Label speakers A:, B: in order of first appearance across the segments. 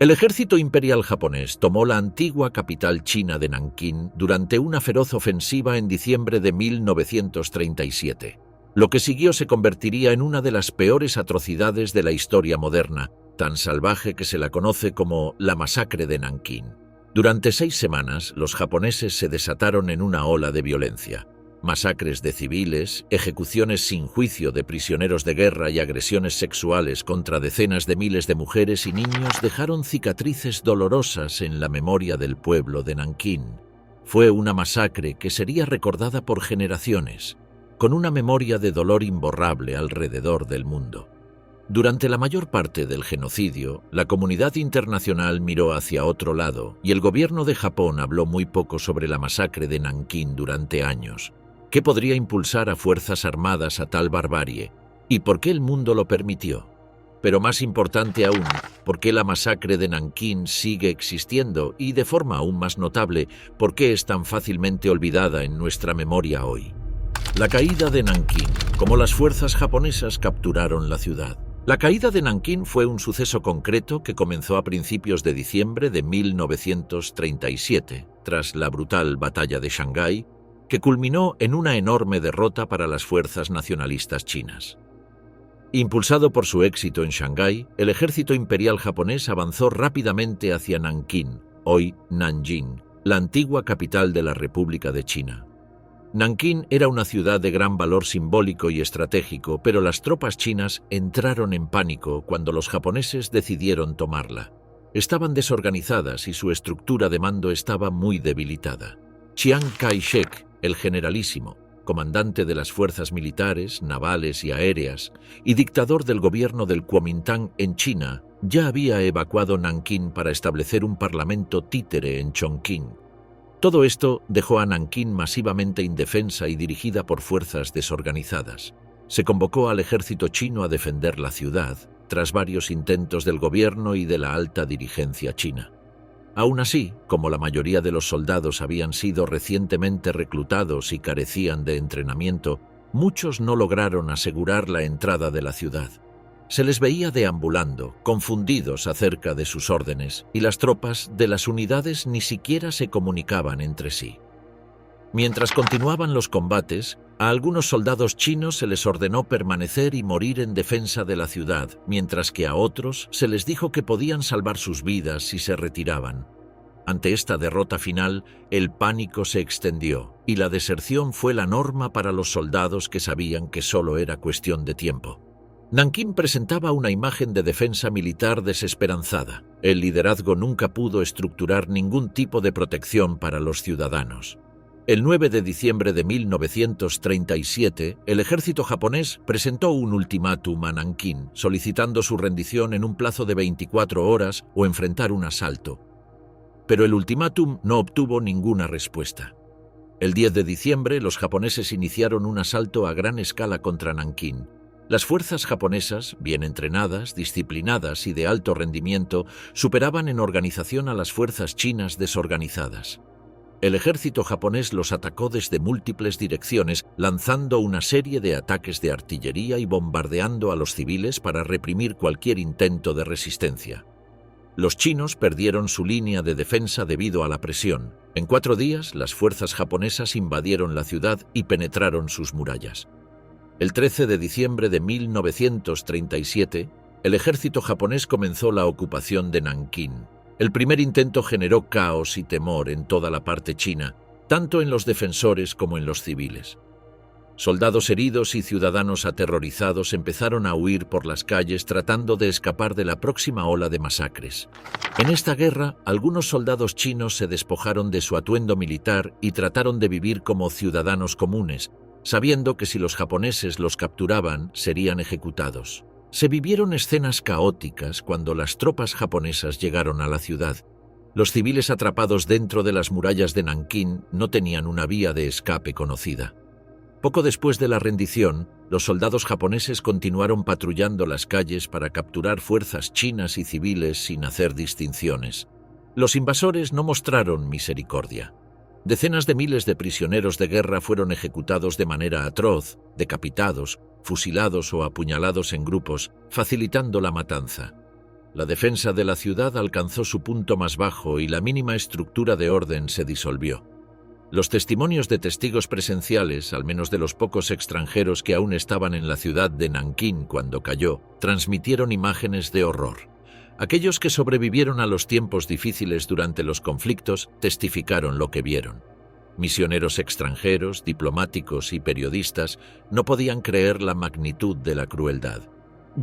A: El ejército imperial japonés tomó la antigua capital china de Nankín durante una feroz ofensiva en diciembre de 1937. Lo que siguió se convertiría en una de las peores atrocidades de la historia moderna, tan salvaje que se la conoce como la masacre de Nankín. Durante 6 semanas, los japoneses se desataron en una ola de violencia. Masacres de civiles, ejecuciones sin juicio de prisioneros de guerra y agresiones sexuales contra decenas de miles de mujeres y niños dejaron cicatrices dolorosas en la memoria del pueblo de Nankín. Fue una masacre que sería recordada por generaciones, con una memoria de dolor imborrable alrededor del mundo. Durante la mayor parte del genocidio, la comunidad internacional miró hacia otro lado y el gobierno de Japón habló muy poco sobre la masacre de Nankín durante años. ¿Qué podría impulsar a fuerzas armadas a tal barbarie? ¿Y por qué el mundo lo permitió? Pero más importante aún, ¿por qué la masacre de Nankín sigue existiendo? Y de forma aún más notable, ¿por qué es tan fácilmente olvidada en nuestra memoria hoy? La caída de Nankín, cómo las fuerzas japonesas capturaron la ciudad. La caída de Nankín fue un suceso concreto que comenzó a principios de diciembre de 1937, tras la brutal batalla de Shanghái, que culminó en una enorme derrota para las fuerzas nacionalistas chinas. Impulsado por su éxito en Shanghái, el ejército imperial japonés avanzó rápidamente hacia Nankín, hoy Nanjing, la antigua capital de la República de China. Nankín era una ciudad de gran valor simbólico y estratégico, pero las tropas chinas entraron en pánico cuando los japoneses decidieron tomarla. Estaban desorganizadas y su estructura de mando estaba muy debilitada. Chiang Kai-shek, el generalísimo, comandante de las fuerzas militares, navales y aéreas, y dictador del gobierno del Kuomintang en China, ya había evacuado Nankín para establecer un parlamento títere en Chongqing. Todo esto dejó a Nankín masivamente indefensa y dirigida por fuerzas desorganizadas. Se convocó al ejército chino a defender la ciudad, tras varios intentos del gobierno y de la alta dirigencia china. Aún así, como la mayoría de los soldados habían sido recientemente reclutados y carecían de entrenamiento, muchos no lograron asegurar la entrada de la ciudad. Se les veía deambulando, confundidos acerca de sus órdenes, y las tropas de las unidades ni siquiera se comunicaban entre sí. Mientras continuaban los combates, a algunos soldados chinos se les ordenó permanecer y morir en defensa de la ciudad, mientras que a otros se les dijo que podían salvar sus vidas si se retiraban. Ante esta derrota final, el pánico se extendió, y la deserción fue la norma para los soldados que sabían que solo era cuestión de tiempo. Nankín presentaba una imagen de defensa militar desesperanzada. El liderazgo nunca pudo estructurar ningún tipo de protección para los ciudadanos. El 9 de diciembre de 1937, el ejército japonés presentó un ultimátum a Nankín, solicitando su rendición en un plazo de 24 horas o enfrentar un asalto. Pero el ultimátum no obtuvo ninguna respuesta. El 10 de diciembre, los japoneses iniciaron un asalto a gran escala contra Nankín. Las fuerzas japonesas, bien entrenadas, disciplinadas y de alto rendimiento, superaban en organización a las fuerzas chinas desorganizadas. El ejército japonés los atacó desde múltiples direcciones, lanzando una serie de ataques de artillería y bombardeando a los civiles para reprimir cualquier intento de resistencia. Los chinos perdieron su línea de defensa debido a la presión. En 4 días, las fuerzas japonesas invadieron la ciudad y penetraron sus murallas. El 13 de diciembre de 1937, el ejército japonés comenzó la ocupación de Nankín. El primer intento generó caos y temor en toda la parte china, tanto en los defensores como en los civiles. Soldados heridos y ciudadanos aterrorizados empezaron a huir por las calles tratando de escapar de la próxima ola de masacres. En esta guerra, algunos soldados chinos se despojaron de su atuendo militar y trataron de vivir como ciudadanos comunes, sabiendo que si los japoneses los capturaban, serían ejecutados. Se vivieron escenas caóticas cuando las tropas japonesas llegaron a la ciudad. Los civiles atrapados dentro de las murallas de Nankín no tenían una vía de escape conocida. Poco después de la rendición, los soldados japoneses continuaron patrullando las calles para capturar fuerzas chinas y civiles sin hacer distinciones. Los invasores no mostraron misericordia. Decenas de miles de prisioneros de guerra fueron ejecutados de manera atroz, decapitados, fusilados o apuñalados en grupos, facilitando la matanza. La defensa de la ciudad alcanzó su punto más bajo y la mínima estructura de orden se disolvió. Los testimonios de testigos presenciales, al menos de los pocos extranjeros que aún estaban en la ciudad de Nankín cuando cayó, transmitieron imágenes de horror. Aquellos que sobrevivieron a los tiempos difíciles durante los conflictos testificaron lo que vieron. Misioneros extranjeros, diplomáticos y periodistas no podían creer la magnitud de la crueldad.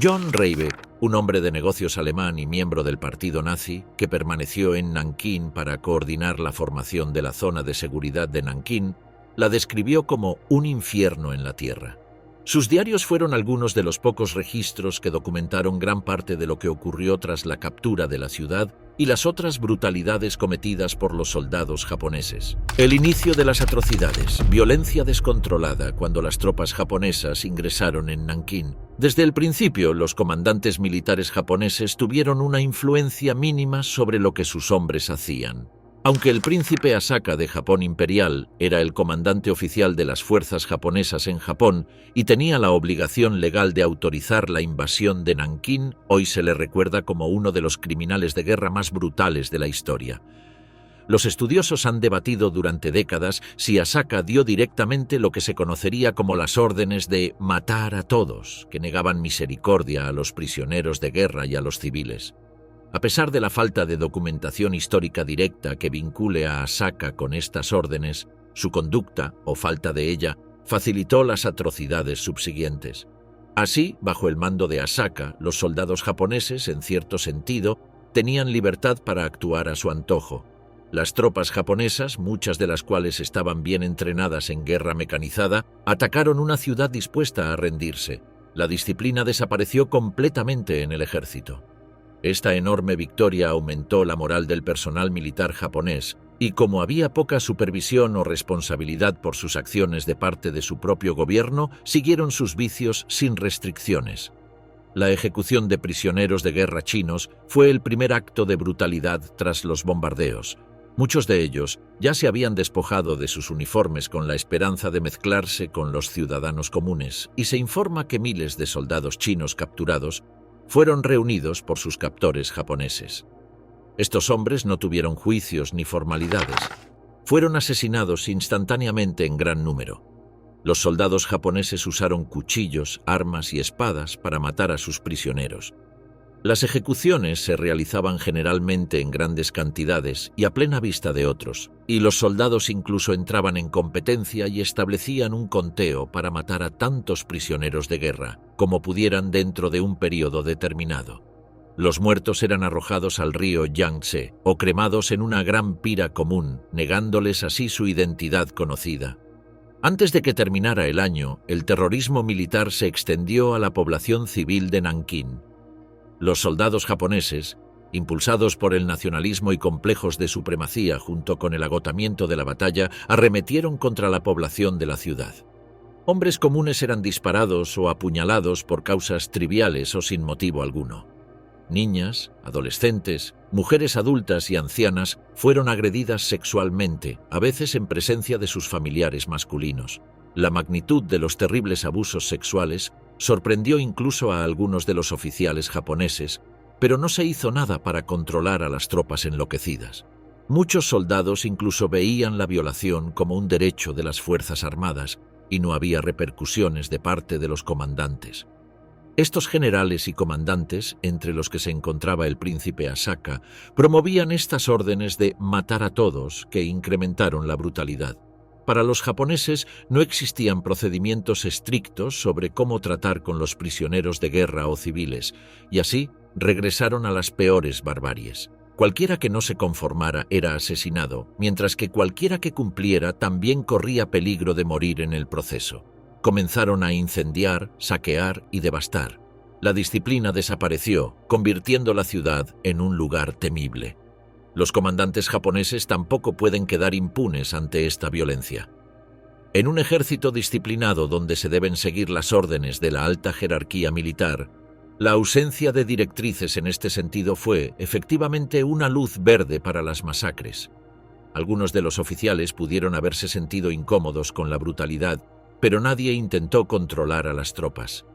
A: John Reibeck, un hombre de negocios alemán y miembro del partido nazi, que permaneció en Nankín para coordinar la formación de la zona de seguridad de Nankín, la describió como un infierno en la tierra. Sus diarios fueron algunos de los pocos registros que documentaron gran parte de lo que ocurrió tras la captura de la ciudad y las otras brutalidades cometidas por los soldados japoneses. El inicio de las atrocidades, violencia descontrolada cuando las tropas japonesas ingresaron en Nankín. Desde el principio, los comandantes militares japoneses tuvieron una influencia mínima sobre lo que sus hombres hacían. Aunque el príncipe Asaka de Japón Imperial era el comandante oficial de las fuerzas japonesas en Japón y tenía la obligación legal de autorizar la invasión de Nankín, hoy se le recuerda como uno de los criminales de guerra más brutales de la historia. Los estudiosos han debatido durante décadas si Asaka dio directamente lo que se conocería como las órdenes de matar a todos, que negaban misericordia a los prisioneros de guerra y a los civiles. A pesar de la falta de documentación histórica directa que vincule a Asaka con estas órdenes, su conducta, o falta de ella, facilitó las atrocidades subsiguientes. Así, bajo el mando de Asaka, los soldados japoneses, en cierto sentido, tenían libertad para actuar a su antojo. Las tropas japonesas, muchas de las cuales estaban bien entrenadas en guerra mecanizada, atacaron una ciudad dispuesta a rendirse. La disciplina desapareció completamente en el ejército. Esta enorme victoria aumentó la moral del personal militar japonés y, como había poca supervisión o responsabilidad por sus acciones de parte de su propio gobierno, siguieron sus vicios sin restricciones. La ejecución de prisioneros de guerra chinos fue el primer acto de brutalidad tras los bombardeos. Muchos de ellos ya se habían despojado de sus uniformes con la esperanza de mezclarse con los ciudadanos comunes, y se informa que miles de soldados chinos capturados fueron reunidos por sus captores japoneses. Estos hombres no tuvieron juicios ni formalidades. Fueron asesinados instantáneamente en gran número. Los soldados japoneses usaron cuchillos, armas y espadas para matar a sus prisioneros. Las ejecuciones se realizaban generalmente en grandes cantidades y a plena vista de otros, y los soldados incluso entraban en competencia y establecían un conteo para matar a tantos prisioneros de guerra como pudieran dentro de un periodo determinado. Los muertos eran arrojados al río Yangtze o cremados en una gran pira común, negándoles así su identidad conocida. Antes de que terminara el año, el terrorismo militar se extendió a la población civil de Nankín. Los soldados japoneses, impulsados por el nacionalismo y complejos de supremacía junto con el agotamiento de la batalla, arremetieron contra la población de la ciudad. Hombres comunes eran disparados o apuñalados por causas triviales o sin motivo alguno. Niñas, adolescentes, mujeres adultas y ancianas fueron agredidas sexualmente, a veces en presencia de sus familiares masculinos. La magnitud de los terribles abusos sexuales sorprendió incluso a algunos de los oficiales japoneses, pero no se hizo nada para controlar a las tropas enloquecidas. Muchos soldados incluso veían la violación como un derecho de las Fuerzas Armadas y no había repercusiones de parte de los comandantes. Estos generales y comandantes, entre los que se encontraba el príncipe Asaka, promovían estas órdenes de matar a todos que incrementaron la brutalidad. Para los japoneses no existían procedimientos estrictos sobre cómo tratar con los prisioneros de guerra o civiles, y así regresaron a las peores barbaries. Cualquiera que no se conformara era asesinado, mientras que cualquiera que cumpliera también corría peligro de morir en el proceso. Comenzaron a incendiar, saquear y devastar. La disciplina desapareció, convirtiendo la ciudad en un lugar temible. Los comandantes japoneses tampoco pueden quedar impunes ante esta violencia. En un ejército disciplinado donde se deben seguir las órdenes de la alta jerarquía militar, la ausencia de directrices en este sentido fue, efectivamente, una luz verde para las masacres. Algunos de los oficiales pudieron haberse sentido incómodos con la brutalidad, pero nadie intentó controlar a las tropas.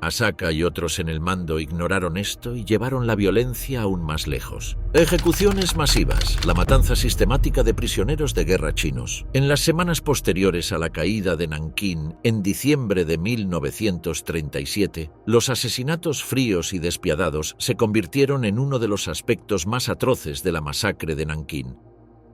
A: Asaka y otros en el mando ignoraron esto y llevaron la violencia aún más lejos. Ejecuciones masivas, la matanza sistemática de prisioneros de guerra chinos. En las semanas posteriores a la caída de Nankín, en diciembre de 1937, los asesinatos fríos y despiadados se convirtieron en uno de los aspectos más atroces de la masacre de Nankín.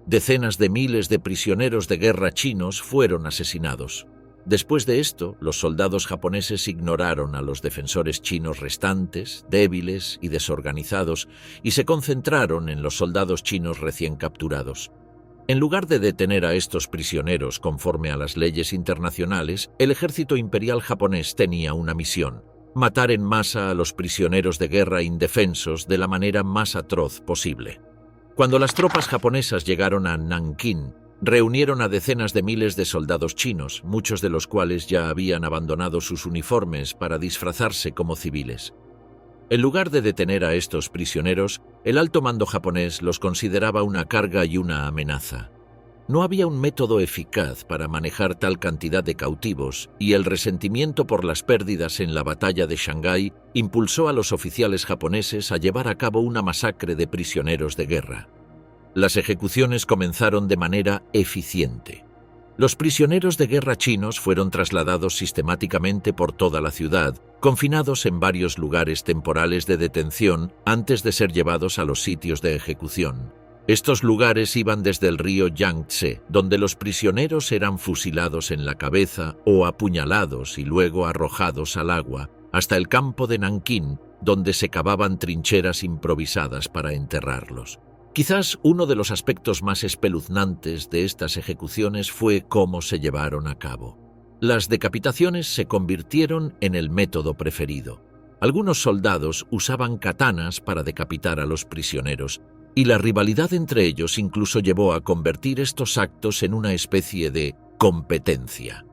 A: Decenas de miles de prisioneros de guerra chinos fueron asesinados. Después de esto, los soldados japoneses ignoraron a los defensores chinos restantes, débiles y desorganizados, y se concentraron en los soldados chinos recién capturados. En lugar de detener a estos prisioneros conforme a las leyes internacionales, el ejército imperial japonés tenía una misión: matar en masa a los prisioneros de guerra indefensos de la manera más atroz posible. Cuando las tropas japonesas llegaron a Nankín, reunieron a decenas de miles de soldados chinos, muchos de los cuales ya habían abandonado sus uniformes para disfrazarse como civiles. En lugar de detener a estos prisioneros, el alto mando japonés los consideraba una carga y una amenaza. No había un método eficaz para manejar tal cantidad de cautivos, y el resentimiento por las pérdidas en la batalla de Shanghái impulsó a los oficiales japoneses a llevar a cabo una masacre de prisioneros de guerra. Las ejecuciones comenzaron de manera eficiente. Los prisioneros de guerra chinos fueron trasladados sistemáticamente por toda la ciudad, confinados en varios lugares temporales de detención antes de ser llevados a los sitios de ejecución. Estos lugares iban desde el río Yangtze, donde los prisioneros eran fusilados en la cabeza o apuñalados y luego arrojados al agua, hasta el campo de Nankín, donde se cavaban trincheras improvisadas para enterrarlos. Quizás uno de los aspectos más espeluznantes de estas ejecuciones fue cómo se llevaron a cabo. Las decapitaciones se convirtieron en el método preferido. Algunos soldados usaban katanas para decapitar a los prisioneros, y la rivalidad entre ellos incluso llevó a convertir estos actos en una especie de competencia.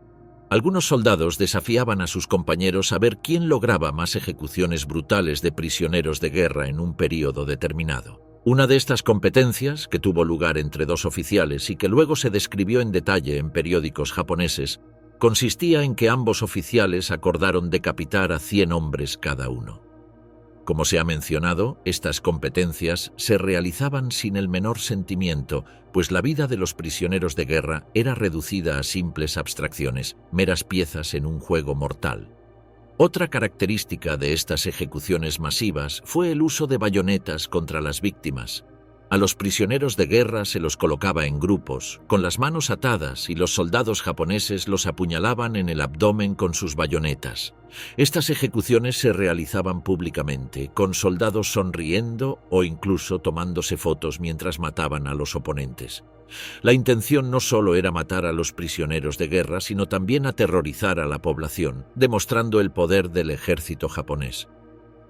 A: Algunos soldados desafiaban a sus compañeros a ver quién lograba más ejecuciones brutales de prisioneros de guerra en un período determinado. Una de estas competencias, que tuvo lugar entre dos oficiales y que luego se describió en detalle en periódicos japoneses, consistía en que ambos oficiales acordaron decapitar a 100 hombres cada uno. Como se ha mencionado, estas competencias se realizaban sin el menor sentimiento, pues la vida de los prisioneros de guerra era reducida a simples abstracciones, meras piezas en un juego mortal. Otra característica de estas ejecuciones masivas fue el uso de bayonetas contra las víctimas. A los prisioneros de guerra se los colocaba en grupos, con las manos atadas, y los soldados japoneses los apuñalaban en el abdomen con sus bayonetas. Estas ejecuciones se realizaban públicamente, con soldados sonriendo o incluso tomándose fotos mientras mataban a los oponentes. La intención no solo era matar a los prisioneros de guerra, sino también aterrorizar a la población, demostrando el poder del ejército japonés.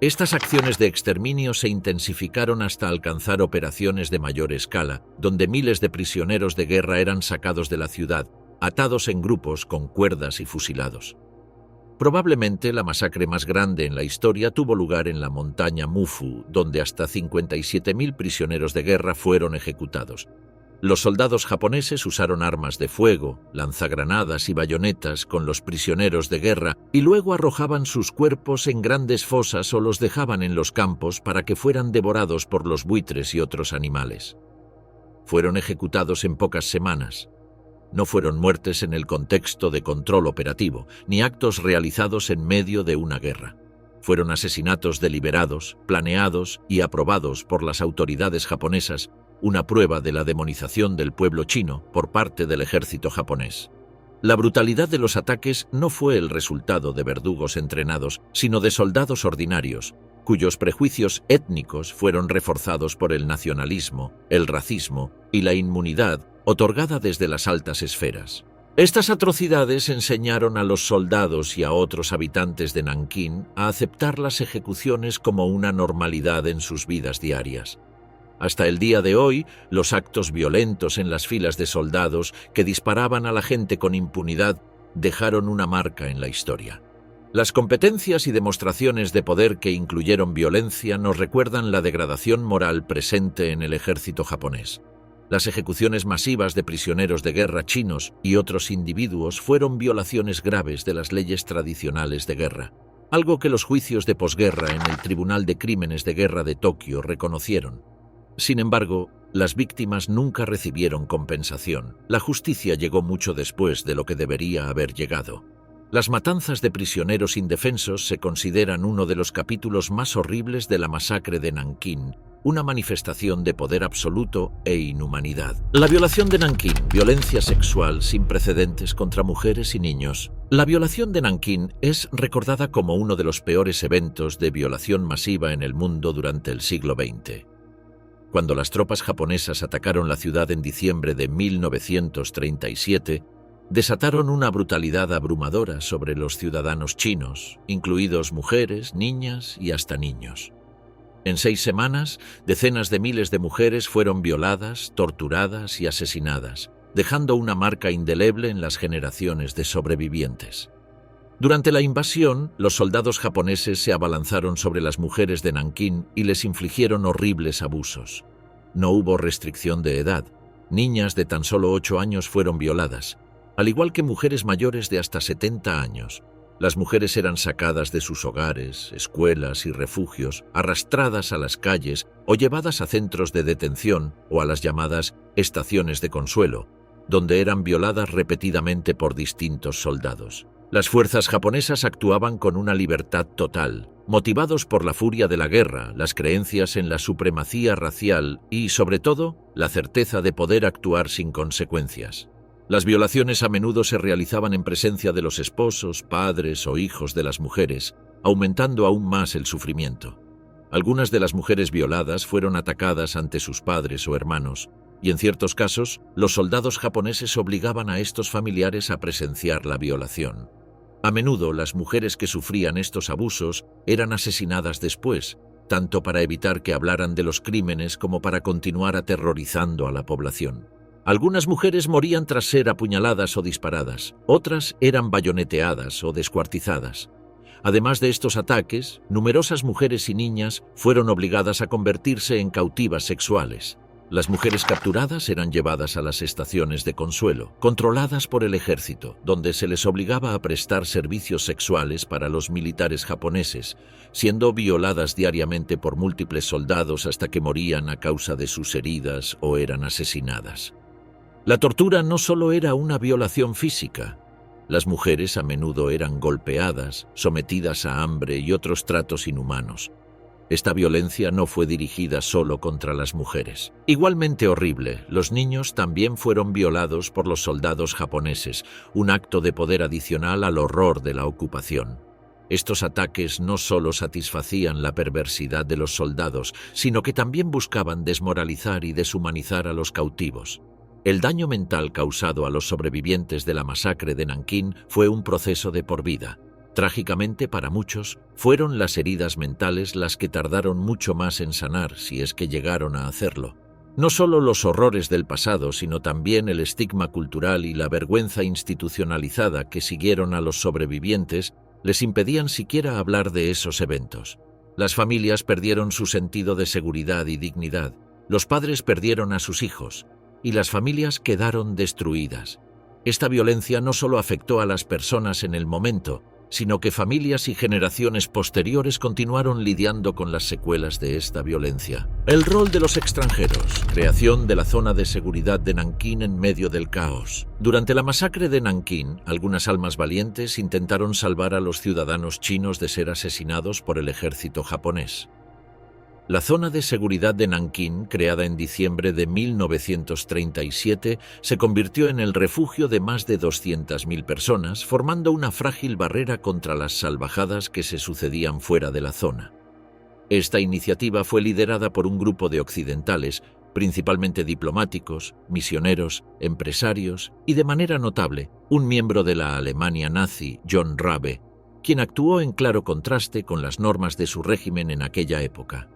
A: Estas acciones de exterminio se intensificaron hasta alcanzar operaciones de mayor escala, donde miles de prisioneros de guerra eran sacados de la ciudad, atados en grupos con cuerdas y fusilados. Probablemente la masacre más grande en la historia tuvo lugar en la montaña Mufu, donde hasta 57.000 prisioneros de guerra fueron ejecutados. Los soldados japoneses usaron armas de fuego, lanzagranadas y bayonetas con los prisioneros de guerra y luego arrojaban sus cuerpos en grandes fosas o los dejaban en los campos para que fueran devorados por los buitres y otros animales. Fueron ejecutados en pocas semanas. No fueron muertes en el contexto de control operativo, ni actos realizados en medio de una guerra. Fueron asesinatos deliberados, planeados y aprobados por las autoridades japonesas, una prueba de la demonización del pueblo chino por parte del ejército japonés. La brutalidad de los ataques no fue el resultado de verdugos entrenados, sino de soldados ordinarios, cuyos prejuicios étnicos fueron reforzados por el nacionalismo, el racismo y la inmunidad otorgada desde las altas esferas. Estas atrocidades enseñaron a los soldados y a otros habitantes de Nankín a aceptar las ejecuciones como una normalidad en sus vidas diarias. Hasta el día de hoy, los actos violentos en las filas de soldados que disparaban a la gente con impunidad dejaron una marca en la historia. Las competencias y demostraciones de poder que incluyeron violencia nos recuerdan la degradación moral presente en el ejército japonés. Las ejecuciones masivas de prisioneros de guerra chinos y otros individuos fueron violaciones graves de las leyes tradicionales de guerra. algo que los juicios de posguerra en el Tribunal de Crímenes de Guerra de Tokio reconocieron. Sin embargo, las víctimas nunca recibieron compensación. La justicia llegó mucho después de lo que debería haber llegado. Las matanzas de prisioneros indefensos se consideran uno de los capítulos más horribles de la masacre de Nankín, una manifestación de poder absoluto e inhumanidad. La violación de Nankín, violencia sexual sin precedentes contra mujeres y niños. La violación de Nankín es recordada como uno de los peores eventos de violación masiva en el mundo durante el siglo XX. Cuando las tropas japonesas atacaron la ciudad en diciembre de 1937, desataron una brutalidad abrumadora sobre los ciudadanos chinos, incluidos mujeres, niñas y hasta niños. En 6 semanas, decenas de miles de mujeres fueron violadas, torturadas y asesinadas, dejando una marca indeleble en las generaciones de sobrevivientes. Durante la invasión, los soldados japoneses se abalanzaron sobre las mujeres de Nankín y les infligieron horribles abusos. No hubo restricción de edad. Niñas de tan solo 8 años fueron violadas, al igual que mujeres mayores de hasta 70 años. Las mujeres eran sacadas de sus hogares, escuelas y refugios, arrastradas a las calles o llevadas a centros de detención o a las llamadas estaciones de consuelo, donde eran violadas repetidamente por distintos soldados. Las fuerzas japonesas actuaban con una libertad total, motivados por la furia de la guerra, las creencias en la supremacía racial y, sobre todo, la certeza de poder actuar sin consecuencias. Las violaciones a menudo se realizaban en presencia de los esposos, padres o hijos de las mujeres, aumentando aún más el sufrimiento. Algunas de las mujeres violadas fueron atacadas ante sus padres o hermanos, y en ciertos casos, los soldados japoneses obligaban a estos familiares a presenciar la violación. A menudo, las mujeres que sufrían estos abusos eran asesinadas después, tanto para evitar que hablaran de los crímenes como para continuar aterrorizando a la población. Algunas mujeres morían tras ser apuñaladas o disparadas, otras eran bayoneteadas o descuartizadas. Además de estos ataques, numerosas mujeres y niñas fueron obligadas a convertirse en cautivas sexuales. Las mujeres capturadas eran llevadas a las estaciones de consuelo, controladas por el ejército, donde se les obligaba a prestar servicios sexuales para los militares japoneses, siendo violadas diariamente por múltiples soldados hasta que morían a causa de sus heridas o eran asesinadas. La tortura no solo era una violación física. Las mujeres a menudo eran golpeadas, sometidas a hambre y otros tratos inhumanos. Esta violencia no fue dirigida solo contra las mujeres. Igualmente horrible, los niños también fueron violados por los soldados japoneses, un acto de poder adicional al horror de la ocupación. Estos ataques no solo satisfacían la perversidad de los soldados, sino que también buscaban desmoralizar y deshumanizar a los cautivos. El daño mental causado a los sobrevivientes de la masacre de Nankín fue un proceso de por vida. Trágicamente para muchos, fueron las heridas mentales las que tardaron mucho más en sanar, si es que llegaron a hacerlo. No solo los horrores del pasado, sino también el estigma cultural y la vergüenza institucionalizada que siguieron a los sobrevivientes les impedían siquiera hablar de esos eventos. Las familias perdieron su sentido de seguridad y dignidad, los padres perdieron a sus hijos, y las familias quedaron destruidas. Esta violencia no solo afectó a las personas en el momento, sino que familias y generaciones posteriores continuaron lidiando con las secuelas de esta violencia. El rol de los extranjeros, creación de la zona de seguridad de Nankín en medio del caos. Durante la masacre de Nankín, algunas almas valientes intentaron salvar a los ciudadanos chinos de ser asesinados por el ejército japonés. La zona de seguridad de Nankín, creada en diciembre de 1937, se convirtió en el refugio de más de 200.000 personas, formando una frágil barrera contra las salvajadas que se sucedían fuera de la zona. Esta iniciativa fue liderada por un grupo de occidentales, principalmente diplomáticos, misioneros, empresarios y, de manera notable, un miembro de la Alemania nazi, John Rabe, quien actuó en claro contraste con las normas de su régimen en aquella época.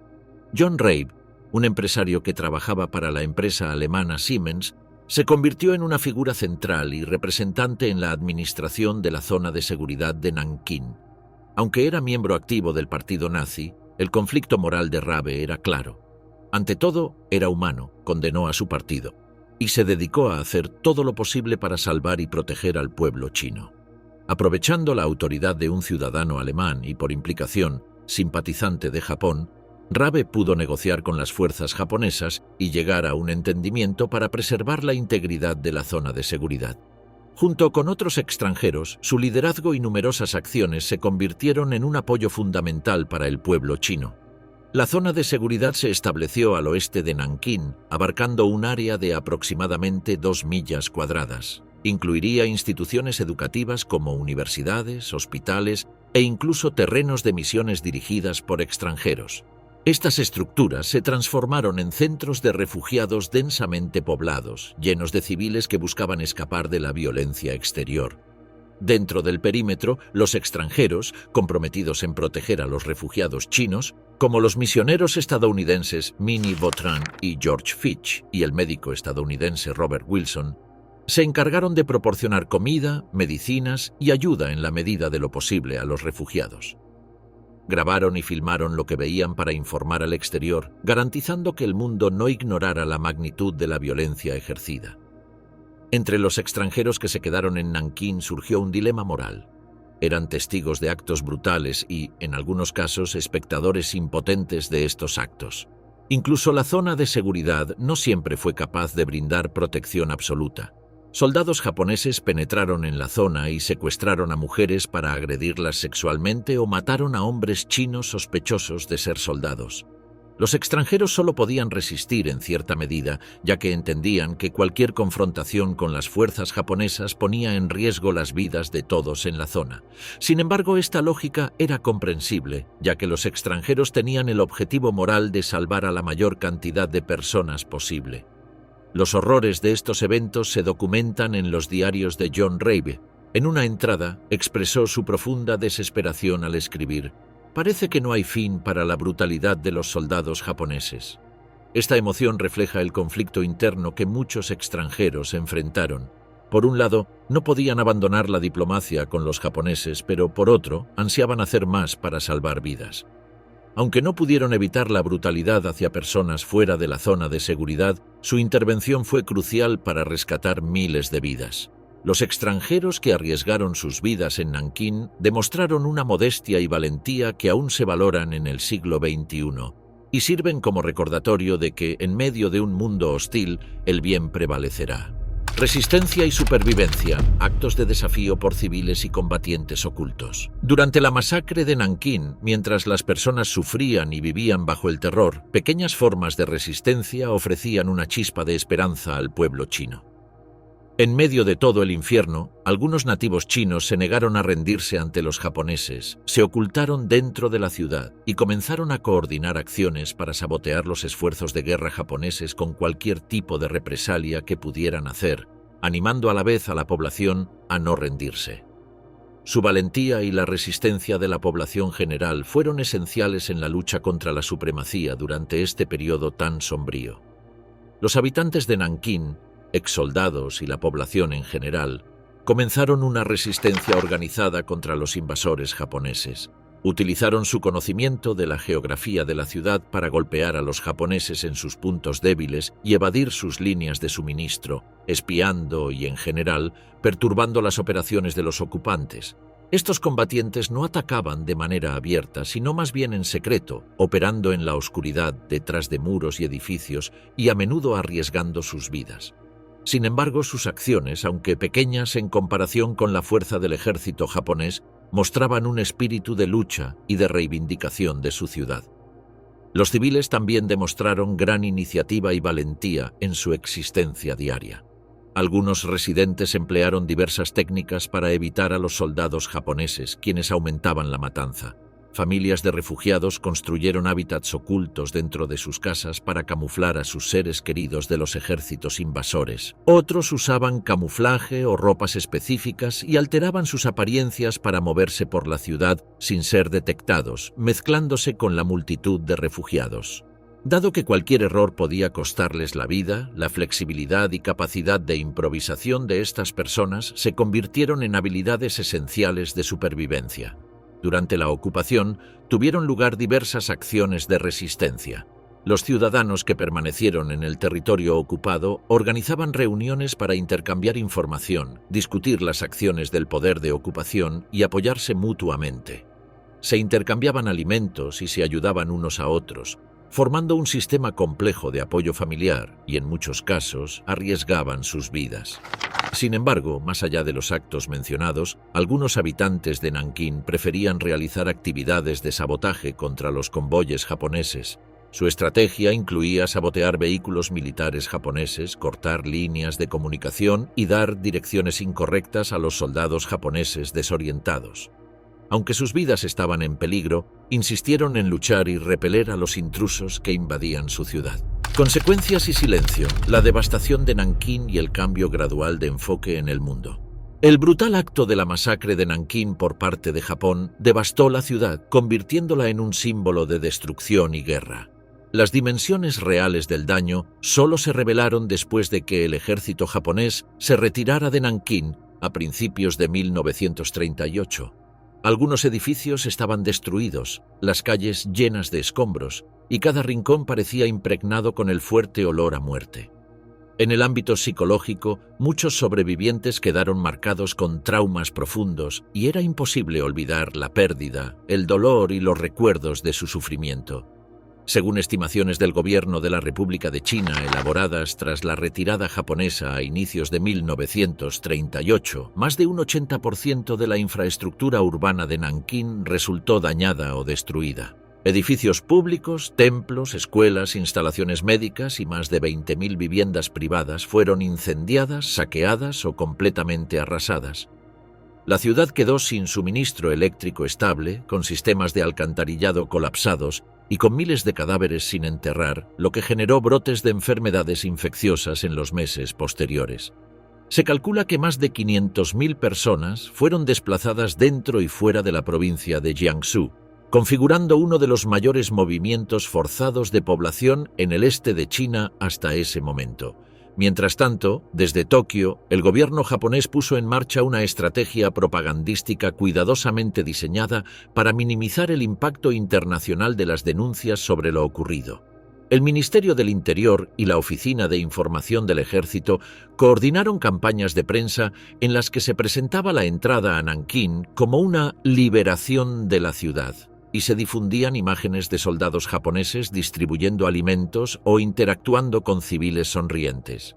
A: John Rabe, un empresario que trabajaba para la empresa alemana Siemens, se convirtió en una figura central y representante en la administración de la zona de seguridad de Nankín. Aunque era miembro activo del partido nazi, el conflicto moral de Rabe era claro. Ante todo, era humano, condenó a su partido, y se dedicó a hacer todo lo posible para salvar y proteger al pueblo chino. Aprovechando la autoridad de un ciudadano alemán y, por implicación, simpatizante de Japón, Rabe pudo negociar con las fuerzas japonesas y llegar a un entendimiento para preservar la integridad de la zona de seguridad. Junto con otros extranjeros, su liderazgo y numerosas acciones se convirtieron en un apoyo fundamental para el pueblo chino. La zona de seguridad se estableció al oeste de Nankín, abarcando un área de aproximadamente 2 millas cuadradas. Incluiría instituciones educativas como universidades, hospitales e incluso terrenos de misiones dirigidas por extranjeros. Estas estructuras se transformaron en centros de refugiados densamente poblados, llenos de civiles que buscaban escapar de la violencia exterior. Dentro del perímetro, los extranjeros, comprometidos en proteger a los refugiados chinos, como los misioneros estadounidenses Minnie Vautrin y George Fitch y el médico estadounidense Robert Wilson, se encargaron de proporcionar comida, medicinas y ayuda en la medida de lo posible a los refugiados. Grabaron y filmaron lo que veían para informar al exterior, garantizando que el mundo no ignorara la magnitud de la violencia ejercida. Entre los extranjeros que se quedaron en Nankín surgió un dilema moral. Eran testigos de actos brutales y, en algunos casos, espectadores impotentes de estos actos. Incluso la zona de seguridad no siempre fue capaz de brindar protección absoluta. Soldados japoneses penetraron en la zona y secuestraron a mujeres para agredirlas sexualmente o mataron a hombres chinos sospechosos de ser soldados. Los extranjeros solo podían resistir en cierta medida, ya que entendían que cualquier confrontación con las fuerzas japonesas ponía en riesgo las vidas de todos en la zona. Sin embargo, esta lógica era comprensible, ya que los extranjeros tenían el objetivo moral de salvar a la mayor cantidad de personas posible. Los horrores de estos eventos se documentan en los diarios de John Rabe. En una entrada, expresó su profunda desesperación al escribir: «Parece que no hay fin para la brutalidad de los soldados japoneses». Esta emoción refleja el conflicto interno que muchos extranjeros enfrentaron. Por un lado, no podían abandonar la diplomacia con los japoneses, pero por otro, ansiaban hacer más para salvar vidas. Aunque no pudieron evitar la brutalidad hacia personas fuera de la zona de seguridad, su intervención fue crucial para rescatar miles de vidas. Los extranjeros que arriesgaron sus vidas en Nankín demostraron una modestia y valentía que aún se valoran en el siglo XXI y sirven como recordatorio de que, en medio de un mundo hostil, el bien prevalecerá. Resistencia y supervivencia, actos de desafío por civiles y combatientes ocultos. Durante la masacre de Nankín, mientras las personas sufrían y vivían bajo el terror, pequeñas formas de resistencia ofrecían una chispa de esperanza al pueblo chino. En medio de todo el infierno, algunos nativos chinos se negaron a rendirse ante los japoneses, se ocultaron dentro de la ciudad y comenzaron a coordinar acciones para sabotear los esfuerzos de guerra japoneses con cualquier tipo de represalia que pudieran hacer, animando a la vez a la población a no rendirse. Su valentía y la resistencia de la población general fueron esenciales en la lucha contra la supremacía durante este periodo tan sombrío. Los habitantes de Nankín, exsoldados y la población en general, comenzaron una resistencia organizada contra los invasores japoneses. Utilizaron su conocimiento de la geografía de la ciudad para golpear a los japoneses en sus puntos débiles y evadir sus líneas de suministro, espiando y, en general, perturbando las operaciones de los ocupantes. Estos combatientes no atacaban de manera abierta, sino más bien en secreto, operando en la oscuridad detrás de muros y edificios y a menudo arriesgando sus vidas. Sin embargo, sus acciones, aunque pequeñas en comparación con la fuerza del ejército japonés, mostraban un espíritu de lucha y de reivindicación de su ciudad. Los civiles también demostraron gran iniciativa y valentía en su existencia diaria. Algunos residentes emplearon diversas técnicas para evitar a los soldados japoneses, quienes aumentaban la matanza. Familias de refugiados construyeron hábitats ocultos dentro de sus casas para camuflar a sus seres queridos de los ejércitos invasores. Otros usaban camuflaje o ropas específicas y alteraban sus apariencias para moverse por la ciudad sin ser detectados, mezclándose con la multitud de refugiados. Dado que cualquier error podía costarles la vida, la flexibilidad y capacidad de improvisación de estas personas se convirtieron en habilidades esenciales de supervivencia. Durante la ocupación, tuvieron lugar diversas acciones de resistencia. Los ciudadanos que permanecieron en el territorio ocupado organizaban reuniones para intercambiar información, discutir las acciones del poder de ocupación y apoyarse mutuamente. Se intercambiaban alimentos y se ayudaban unos a otros, formando un sistema complejo de apoyo familiar y, en muchos casos, arriesgaban sus vidas. Sin embargo, más allá de los actos mencionados, algunos habitantes de Nankín preferían realizar actividades de sabotaje contra los convoyes japoneses. Su estrategia incluía sabotear vehículos militares japoneses, cortar líneas de comunicación y dar direcciones incorrectas a los soldados japoneses desorientados. Aunque sus vidas estaban en peligro, insistieron en luchar y repeler a los intrusos que invadían su ciudad. Consecuencias y silencio, la devastación de Nankín y el cambio gradual de enfoque en el mundo. El brutal acto de la masacre de Nankín por parte de Japón devastó la ciudad, convirtiéndola en un símbolo de destrucción y guerra. Las dimensiones reales del daño solo se revelaron después de que el ejército japonés se retirara de Nankín a principios de 1938. Algunos edificios estaban destruidos, las calles llenas de escombros, y cada rincón parecía impregnado con el fuerte olor a muerte. En el ámbito psicológico, muchos sobrevivientes quedaron marcados con traumas profundos y era imposible olvidar la pérdida, el dolor y los recuerdos de su sufrimiento. Según estimaciones del gobierno de la República de China elaboradas tras la retirada japonesa a inicios de 1938, más de un 80% de la infraestructura urbana de Nankín resultó dañada o destruida. Edificios públicos, templos, escuelas, instalaciones médicas y más de 20.000 viviendas privadas fueron incendiadas, saqueadas o completamente arrasadas. La ciudad quedó sin suministro eléctrico estable, con sistemas de alcantarillado colapsados y con miles de cadáveres sin enterrar, lo que generó brotes de enfermedades infecciosas en los meses posteriores. Se calcula que más de 500.000 personas fueron desplazadas dentro y fuera de la provincia de Jiangsu, configurando uno de los mayores movimientos forzados de población en el este de China hasta ese momento. Mientras tanto, desde Tokio, el gobierno japonés puso en marcha una estrategia propagandística cuidadosamente diseñada para minimizar el impacto internacional de las denuncias sobre lo ocurrido. El Ministerio del Interior y la Oficina de Información del Ejército coordinaron campañas de prensa en las que se presentaba la entrada a Nankín como una liberación de la ciudad, y se difundían imágenes de soldados japoneses distribuyendo alimentos o interactuando con civiles sonrientes.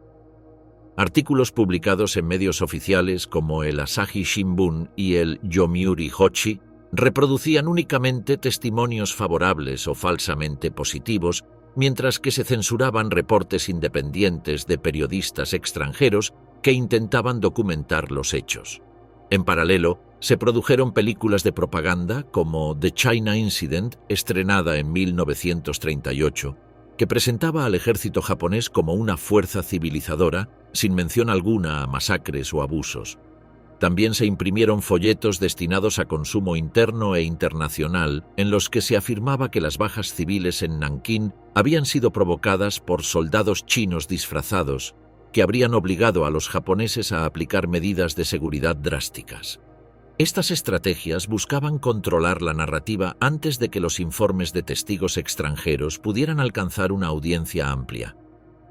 A: Artículos publicados en medios oficiales como el Asahi Shimbun y el Yomiuri Hochi reproducían únicamente testimonios favorables o falsamente positivos, mientras que se censuraban reportes independientes de periodistas extranjeros que intentaban documentar los hechos. En paralelo, se produjeron películas de propaganda como The China Incident, estrenada en 1938, que presentaba al ejército japonés como una fuerza civilizadora, sin mención alguna a masacres o abusos. También se imprimieron folletos destinados a consumo interno e internacional, en los que se afirmaba que las bajas civiles en Nankín habían sido provocadas por soldados chinos disfrazados, que habrían obligado a los japoneses a aplicar medidas de seguridad drásticas. Estas estrategias buscaban controlar la narrativa antes de que los informes de testigos extranjeros pudieran alcanzar una audiencia amplia.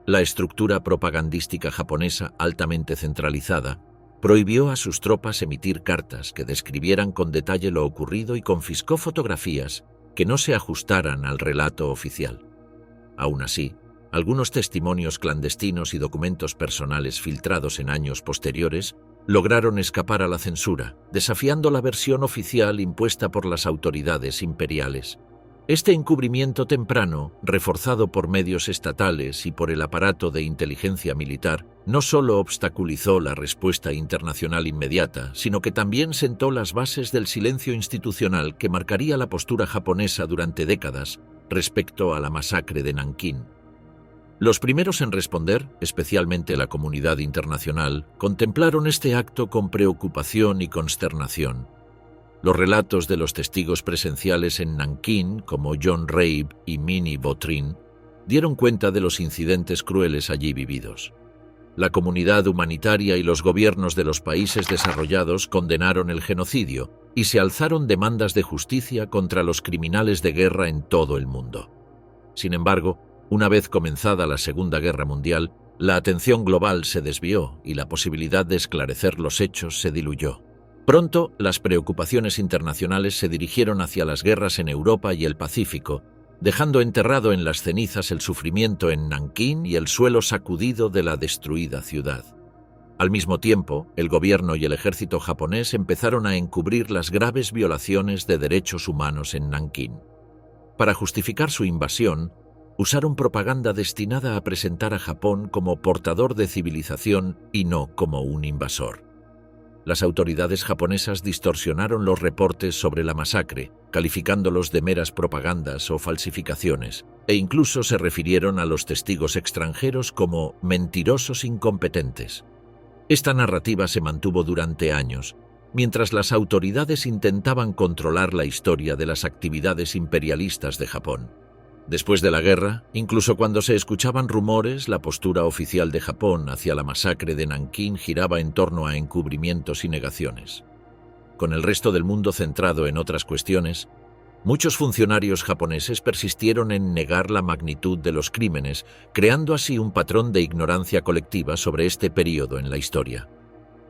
A: La estructura propagandística japonesa, altamente centralizada, prohibió a sus tropas emitir cartas que describieran con detalle lo ocurrido y confiscó fotografías que no se ajustaran al relato oficial. Aún así, algunos testimonios clandestinos y documentos personales filtrados en años posteriores lograron escapar a la censura, desafiando la versión oficial impuesta por las autoridades imperiales. Este encubrimiento temprano, reforzado por medios estatales y por el aparato de inteligencia militar, no solo obstaculizó la respuesta internacional inmediata, sino que también sentó las bases del silencio institucional que marcaría la postura japonesa durante décadas respecto a la masacre de Nankín. Los primeros en responder, especialmente la comunidad internacional, contemplaron este acto con preocupación y consternación. Los relatos de los testigos presenciales en Nankín, como John Rabe y Minnie Botrin, dieron cuenta de los incidentes crueles allí vividos. La comunidad humanitaria y los gobiernos de los países desarrollados condenaron el genocidio y se alzaron demandas de justicia contra los criminales de guerra en todo el mundo. Sin embargo, una vez comenzada la Segunda Guerra Mundial, la atención global se desvió y la posibilidad de esclarecer los hechos se diluyó. Pronto, las preocupaciones internacionales se dirigieron hacia las guerras en Europa y el Pacífico, dejando enterrado en las cenizas el sufrimiento en Nankín y el suelo sacudido de la destruida ciudad. Al mismo tiempo, el gobierno y el ejército japonés empezaron a encubrir las graves violaciones de derechos humanos en Nankín. Para justificar su invasión, usaron propaganda destinada a presentar a Japón como portador de civilización y no como un invasor. Las autoridades japonesas distorsionaron los reportes sobre la masacre, calificándolos de meras propagandas o falsificaciones, e incluso se refirieron a los testigos extranjeros como mentirosos incompetentes. Esta narrativa se mantuvo durante años, mientras las autoridades intentaban controlar la historia de las actividades imperialistas de Japón. Después de la guerra, incluso cuando se escuchaban rumores, la postura oficial de Japón hacia la masacre de Nankín giraba en torno a encubrimientos y negaciones. Con el resto del mundo centrado en otras cuestiones, muchos funcionarios japoneses persistieron en negar la magnitud de los crímenes, creando así un patrón de ignorancia colectiva sobre este período en la historia.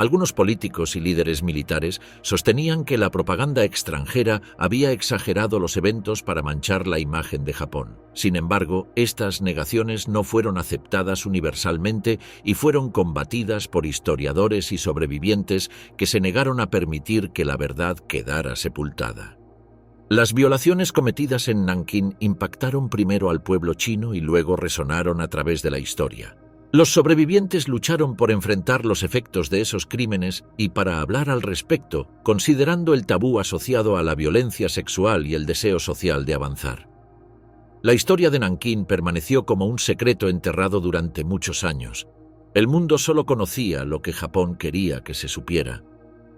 A: Algunos políticos y líderes militares sostenían que la propaganda extranjera había exagerado los eventos para manchar la imagen de Japón. Sin embargo, estas negaciones no fueron aceptadas universalmente y fueron combatidas por historiadores y sobrevivientes que se negaron a permitir que la verdad quedara sepultada. Las violaciones cometidas en Nankín impactaron primero al pueblo chino y luego resonaron a través de la historia. Los sobrevivientes lucharon por enfrentar los efectos de esos crímenes y para hablar al respecto, considerando el tabú asociado a la violencia sexual y el deseo social de avanzar. La historia de Nankín permaneció como un secreto enterrado durante muchos años. El mundo solo conocía lo que Japón quería que se supiera.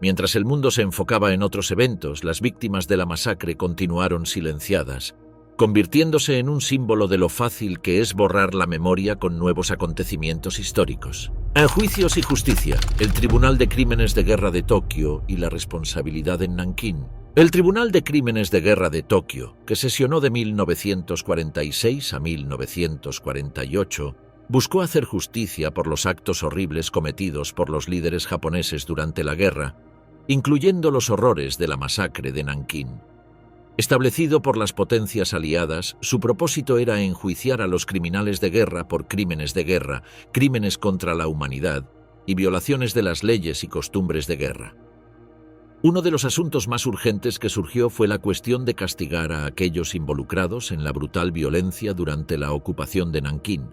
A: Mientras el mundo se enfocaba en otros eventos, las víctimas de la masacre continuaron silenciadas, convirtiéndose en un símbolo de lo fácil que es borrar la memoria con nuevos acontecimientos históricos. En Juicios y Justicia, el Tribunal de Crímenes de Guerra de Tokio y la responsabilidad en Nankín. El Tribunal de Crímenes de Guerra de Tokio, que sesionó de 1946 a 1948, buscó hacer justicia por los actos horribles cometidos por los líderes japoneses durante la guerra, incluyendo los horrores de la masacre de Nankín. Establecido por las potencias aliadas, su propósito era enjuiciar a los criminales de guerra por crímenes de guerra, crímenes contra la humanidad y violaciones de las leyes y costumbres de guerra. Uno de los asuntos más urgentes que surgió fue la cuestión de castigar a aquellos involucrados en la brutal violencia durante la ocupación de Nankín.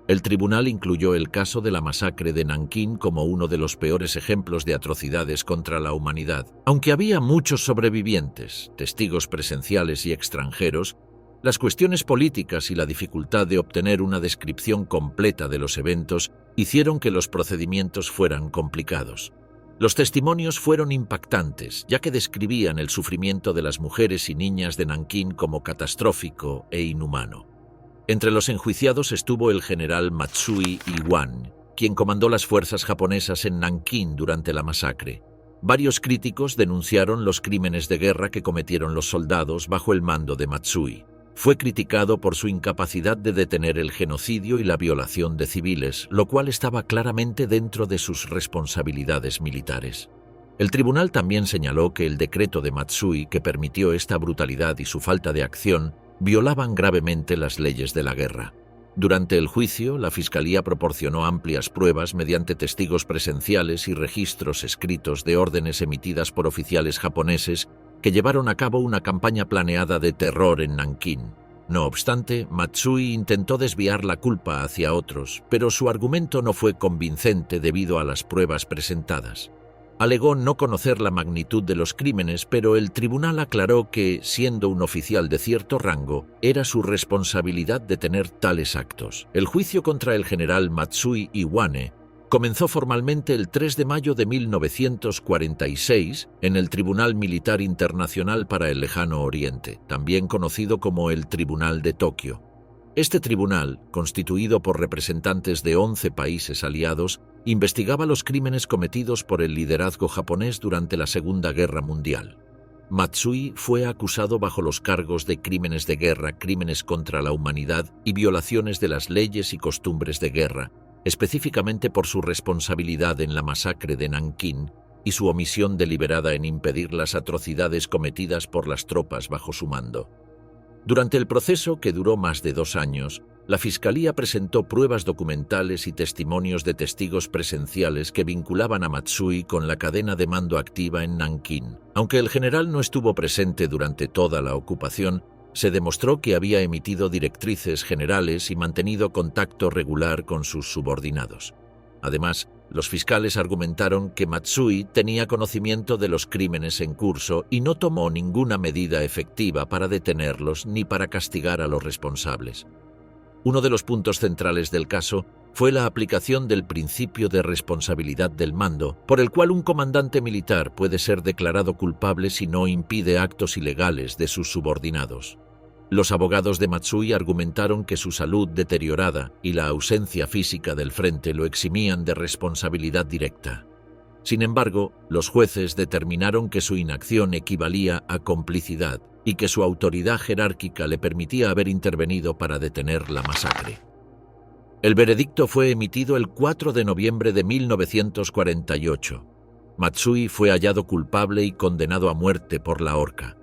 A: El tribunal incluyó el caso de la masacre de Nankín como uno de los peores ejemplos de atrocidades contra la humanidad. Aunque había muchos sobrevivientes, testigos presenciales y extranjeros, las cuestiones políticas y la dificultad de obtener una descripción completa de los eventos hicieron que los procedimientos fueran complicados. Los testimonios fueron impactantes, ya que describían el sufrimiento de las mujeres y niñas de Nankín como catastrófico e inhumano. Entre los enjuiciados estuvo el general Matsui Iwane, quien comandó las fuerzas japonesas en Nankín durante la masacre. Varios críticos denunciaron los crímenes de guerra que cometieron los soldados bajo el mando de Matsui. Fue criticado por su incapacidad de detener el genocidio y la violación de civiles, lo cual estaba claramente dentro de sus responsabilidades militares. El tribunal también señaló que el decreto de Matsui que permitió esta brutalidad y su falta de acción violaban gravemente las leyes de la guerra. Durante el juicio, la Fiscalía proporcionó amplias pruebas mediante testigos presenciales y registros escritos de órdenes emitidas por oficiales japoneses que llevaron a cabo una campaña planeada de terror en Nankín. No obstante, Matsui intentó desviar la culpa hacia otros, pero su argumento no fue convincente debido a las pruebas presentadas. Alegó no conocer la magnitud de los crímenes, pero el tribunal aclaró que, siendo un oficial de cierto rango, era su responsabilidad detener tales actos. El juicio contra el general Matsui Iwane comenzó formalmente el 3 de mayo de 1946 en el Tribunal Militar Internacional para el Lejano Oriente, también conocido como el Tribunal de Tokio. Este tribunal, constituido por representantes de 11 países aliados, investigaba los crímenes cometidos por el liderazgo japonés durante la Segunda Guerra Mundial. Matsui fue acusado bajo los cargos de crímenes de guerra, crímenes contra la humanidad y violaciones de las leyes y costumbres de guerra, específicamente por su responsabilidad en la masacre de Nankín y su omisión deliberada en impedir las atrocidades cometidas por las tropas bajo su mando. Durante el proceso, que duró más de 2 años, la Fiscalía presentó pruebas documentales y testimonios de testigos presenciales que vinculaban a Matsui con la cadena de mando activa en Nankín. Aunque el general no estuvo presente durante toda la ocupación, se demostró que había emitido directrices generales y mantenido contacto regular con sus subordinados. Además, los fiscales argumentaron que Matsui tenía conocimiento de los crímenes en curso y no tomó ninguna medida efectiva para detenerlos ni para castigar a los responsables. Uno de los puntos centrales del caso fue la aplicación del principio de responsabilidad del mando, por el cual un comandante militar puede ser declarado culpable si no impide actos ilegales de sus subordinados. Los abogados de Matsui argumentaron que su salud deteriorada y la ausencia física del frente lo eximían de responsabilidad directa. Sin embargo, los jueces determinaron que su inacción equivalía a complicidad y que su autoridad jerárquica le permitía haber intervenido para detener la masacre. El veredicto fue emitido el 4 de noviembre de 1948. Matsui fue hallado culpable y condenado a muerte por la horca.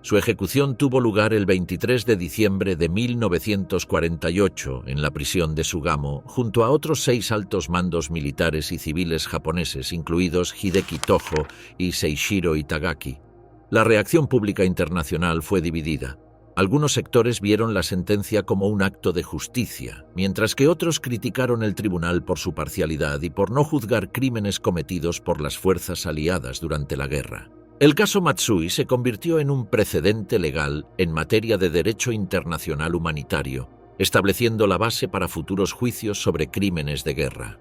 A: Su ejecución tuvo lugar el 23 de diciembre de 1948 en la prisión de Sugamo, junto a otros 6 altos mandos militares y civiles japoneses, incluidos Hideki Tojo y Seishiro Itagaki. La reacción pública internacional fue dividida. Algunos sectores vieron la sentencia como un acto de justicia, mientras que otros criticaron el tribunal por su parcialidad y por no juzgar crímenes cometidos por las fuerzas aliadas durante la guerra. El caso Matsui se convirtió en un precedente legal en materia de derecho internacional humanitario, estableciendo la base para futuros juicios sobre crímenes de guerra.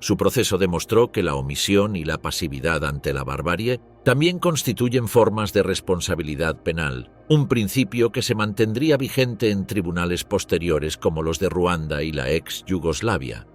A: Su proceso demostró que la omisión y la pasividad ante la barbarie también constituyen formas de responsabilidad penal, un principio que se mantendría vigente en tribunales posteriores como los de Ruanda y la ex-Yugoslavia.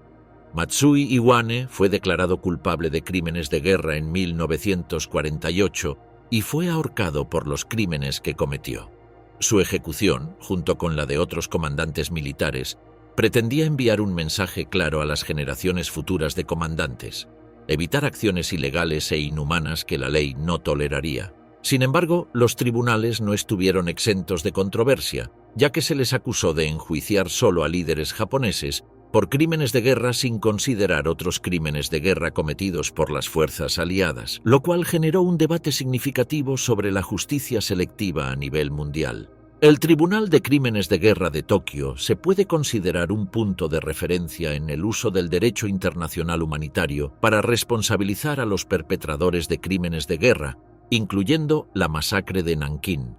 A: Matsui Iwane fue declarado culpable de crímenes de guerra en 1948 y fue ahorcado por los crímenes que cometió. Su ejecución, junto con la de otros comandantes militares, pretendía enviar un mensaje claro a las generaciones futuras de comandantes: evitar acciones ilegales e inhumanas que la ley no toleraría. Sin embargo, los tribunales no estuvieron exentos de controversia, ya que se les acusó de enjuiciar solo a líderes japoneses por crímenes de guerra sin considerar otros crímenes de guerra cometidos por las fuerzas aliadas, lo cual generó un debate significativo sobre la justicia selectiva a nivel mundial. El Tribunal de Crímenes de Guerra de Tokio se puede considerar un punto de referencia en el uso del derecho internacional humanitario para responsabilizar a los perpetradores de crímenes de guerra, incluyendo la masacre de Nankín.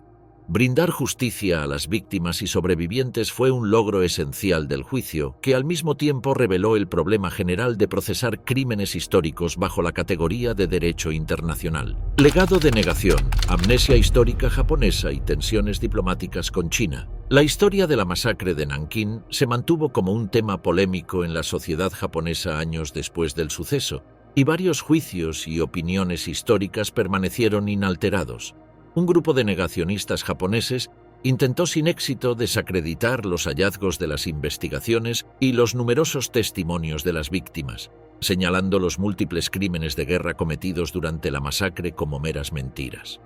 A: Brindar justicia a las víctimas y sobrevivientes fue un logro esencial del juicio, que al mismo tiempo reveló el problema general de procesar crímenes históricos bajo la categoría de derecho internacional. Legado de negación, amnesia histórica japonesa y tensiones diplomáticas con China. La historia de la masacre de Nankín se mantuvo como un tema polémico en la sociedad japonesa años después del suceso, y varios juicios y opiniones históricas permanecieron inalterados. Un grupo de negacionistas japoneses intentó sin éxito desacreditar los hallazgos de las investigaciones y los numerosos testimonios de las víctimas, señalando los múltiples crímenes de guerra cometidos durante la masacre como meras mentiras.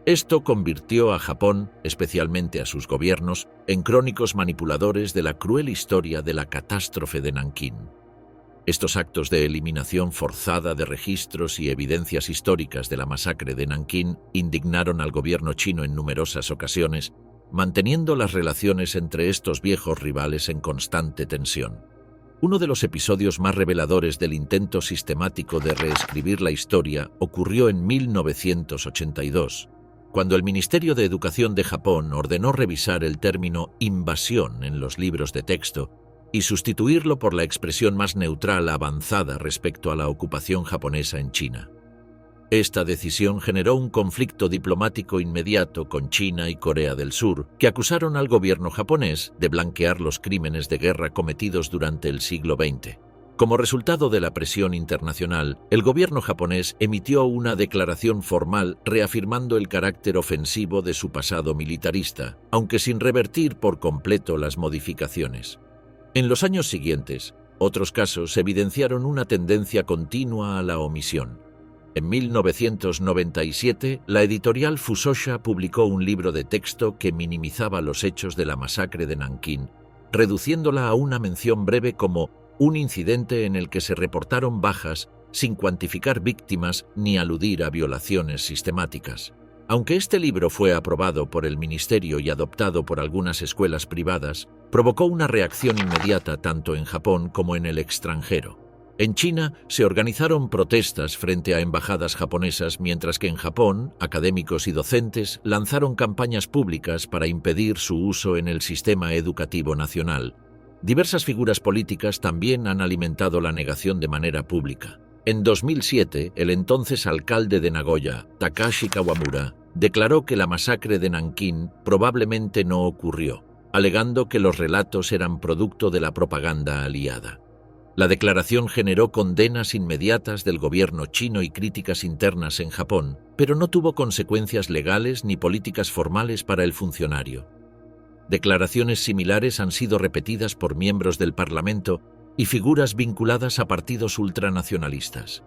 A: Esto convirtió a Japón, especialmente a sus gobiernos, en crónicos manipuladores de la cruel historia de la catástrofe de Nankín. Estos actos de eliminación forzada de registros y evidencias históricas de la masacre de Nankín indignaron al gobierno chino en numerosas ocasiones, manteniendo las relaciones entre estos viejos rivales en constante tensión. Uno de los episodios más reveladores del intento sistemático de reescribir la historia ocurrió en 1982, cuando el Ministerio de Educación de Japón ordenó revisar el término invasión en los libros de texto y sustituirlo por la expresión más neutral avanzada respecto a la ocupación japonesa en China. Esta decisión generó un conflicto diplomático inmediato con China y Corea del Sur, que acusaron al gobierno japonés de blanquear los crímenes de guerra cometidos durante el siglo XX. Como resultado de la presión internacional, el gobierno japonés emitió una declaración formal reafirmando el carácter ofensivo de su pasado militarista, aunque sin revertir por completo las modificaciones. En los años siguientes, otros casos evidenciaron una tendencia continua a la omisión. En 1997, la editorial Fusosha publicó un libro de texto que minimizaba los hechos de la masacre de Nankín, reduciéndola a una mención breve como un incidente en el que se reportaron bajas sin cuantificar víctimas ni aludir a violaciones sistemáticas. Aunque este libro fue aprobado por el ministerio y adoptado por algunas escuelas privadas, provocó una reacción inmediata tanto en Japón como en el extranjero. En China se organizaron protestas frente a embajadas japonesas, mientras que en Japón, académicos y docentes lanzaron campañas públicas para impedir su uso en el sistema educativo nacional. Diversas figuras políticas también han alimentado la negación de manera pública. En 2007, el entonces alcalde de Nagoya, Takashi Kawamura, declaró que la masacre de Nankín probablemente no ocurrió, alegando que los relatos eran producto de la propaganda aliada. La declaración generó condenas inmediatas del gobierno chino y críticas internas en Japón, pero no tuvo consecuencias legales ni políticas formales para el funcionario. Declaraciones similares han sido repetidas por miembros del Parlamento y figuras vinculadas a partidos ultranacionalistas.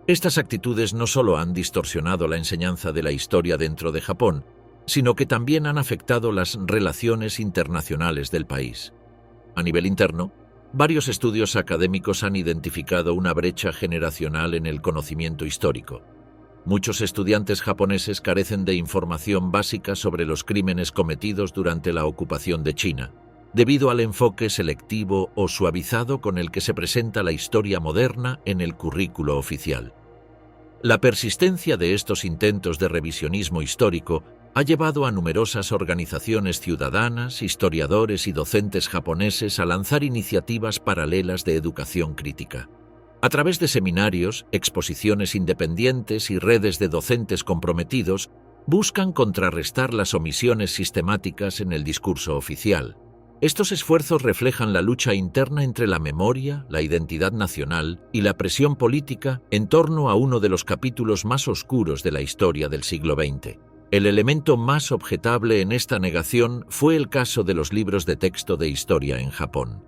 A: Estas actitudes no solo han distorsionado la enseñanza de la historia dentro de Japón, sino que también han afectado las relaciones internacionales del país. A nivel interno, varios estudios académicos han identificado una brecha generacional en el conocimiento histórico. Muchos estudiantes japoneses carecen de información básica sobre los crímenes cometidos durante la ocupación de China, debido al enfoque selectivo o suavizado con el que se presenta la historia moderna en el currículo oficial. La persistencia de estos intentos de revisionismo histórico ha llevado a numerosas organizaciones ciudadanas, historiadores y docentes japoneses a lanzar iniciativas paralelas de educación crítica. A través de seminarios, exposiciones independientes y redes de docentes comprometidos, buscan contrarrestar las omisiones sistemáticas en el discurso oficial. Estos esfuerzos reflejan la lucha interna entre la memoria, la identidad nacional y la presión política en torno a uno de los capítulos más oscuros de la historia del siglo XX. El elemento más objetable en esta negación fue el caso de los libros de texto de historia en Japón.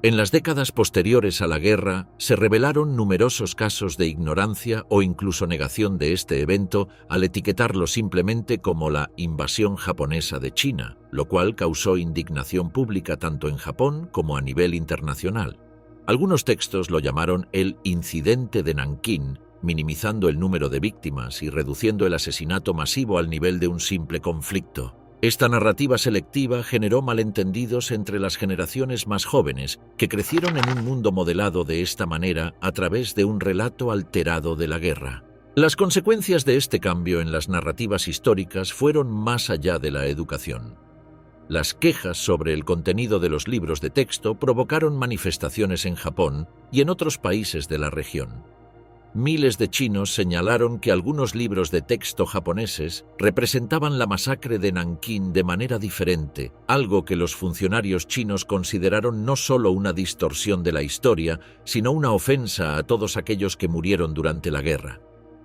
A: En las décadas posteriores a la guerra, se revelaron numerosos casos de ignorancia o incluso negación de este evento al etiquetarlo simplemente como la invasión japonesa de China, lo cual causó indignación pública tanto en Japón como a nivel internacional. Algunos textos lo llamaron el incidente de Nankín, minimizando el número de víctimas y reduciendo el asesinato masivo al nivel de un simple conflicto. Esta narrativa selectiva generó malentendidos entre las generaciones más jóvenes, que crecieron en un mundo modelado de esta manera a través de un relato alterado de la guerra. Las consecuencias de este cambio en las narrativas históricas fueron más allá de la educación. Las quejas sobre el contenido de los libros de texto provocaron manifestaciones en Japón y en otros países de la región. Miles de chinos señalaron que algunos libros de texto japoneses representaban la masacre de Nankín de manera diferente, algo que los funcionarios chinos consideraron no solo una distorsión de la historia, sino una ofensa a todos aquellos que murieron durante la guerra.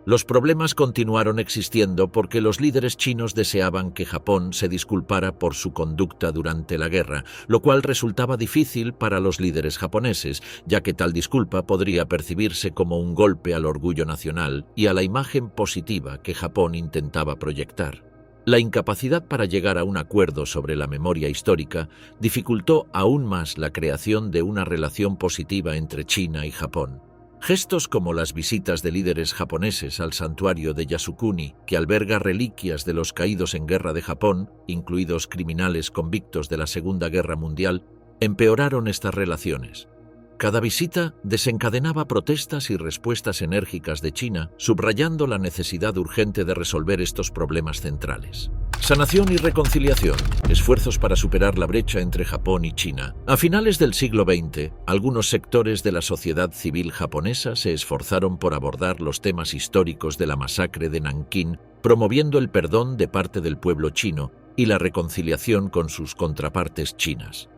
A: Los problemas continuaron existiendo porque los líderes chinos deseaban que Japón se disculpara por su conducta durante la guerra, lo cual resultaba difícil para los líderes japoneses, ya que tal disculpa podría percibirse como un golpe al orgullo nacional y a la imagen positiva que Japón intentaba proyectar. La incapacidad para llegar a un acuerdo sobre la memoria histórica dificultó aún más la creación de una relación positiva entre China y Japón. Gestos como las visitas de líderes japoneses al santuario de Yasukuni, que alberga reliquias de los caídos en guerra de Japón, incluidos criminales convictos de la Segunda Guerra Mundial, empeoraron estas relaciones. Cada visita desencadenaba protestas y respuestas enérgicas de China, subrayando la necesidad urgente de resolver estos problemas centrales. Sanación y reconciliación, esfuerzos para superar la brecha entre Japón y China. A finales del siglo XX, algunos sectores de la sociedad civil japonesa se esforzaron por abordar los temas históricos de la masacre de Nankín, promoviendo el perdón de parte del pueblo chino y la reconciliación con sus contrapartes chinas.